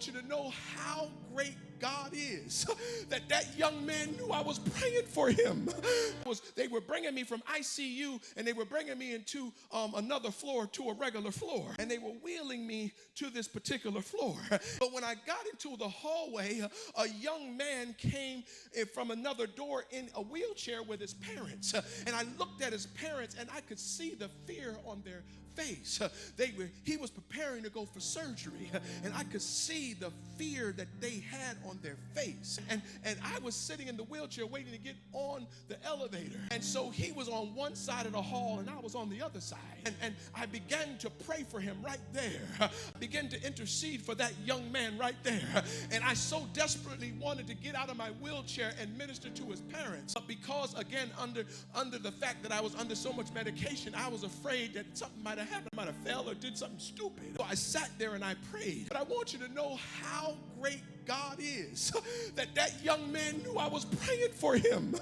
want you to know how great God is, that young man knew I was praying for him. They were bringing me from ICU and they were bringing me into another floor to a regular floor, and they were wheeling me to this particular floor. But when I got into the hallway, a young man came from another door in a wheelchair with his parents, and I looked at his parents and I could see the fear on their face. He was preparing to go for surgery, and I could see the fear that they had on their face. And I was sitting in the wheelchair waiting to get on the elevator. And so he was on one side of the hall and I was on the other side. And I began to pray for him right there. I began to intercede for that young man right there. And I so desperately wanted to get out of my wheelchair and minister to his parents. But because, again, under the fact that I was under so much medication, I was afraid that something might have happened. I might have fell or did something stupid. So I sat there and I prayed. But I want you to know how great God is, that young man knew I was praying for him.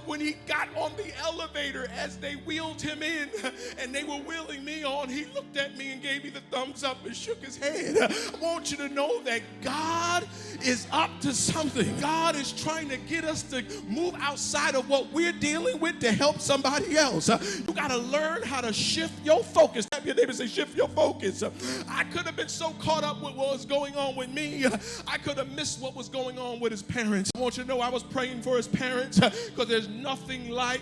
When he got on the elevator, as they wheeled him in and they were wheeling me on, he looked at me and gave me the thumbs up and shook his head. I want you to know that God is up to something. God is trying to get us to move outside of what we're dealing with to help somebody else. You got to learn how to shift your focus. Have your neighbor say, shift your focus. I could have been so caught up with what was going on with me, I could have missed what was going on with his parents. I want you to know I was praying for his parents, because there's nothing like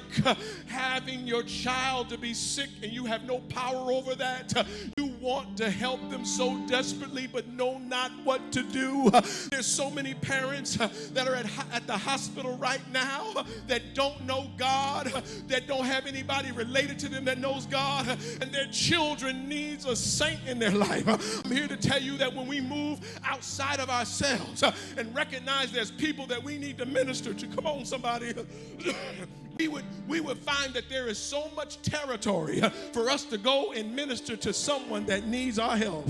having your child to be sick and you have no power over that. You want to help them so desperately but know not what to do. There's so many parents that are at the hospital right now that don't know God, that don't have anybody related to them that knows God, and their children needs a saint in their life. I'm here to tell you that when we move outside of ourselves and recognize there's people that we need to minister to, come on somebody, we would find that there is so much territory for us to go and minister to someone that needs our help.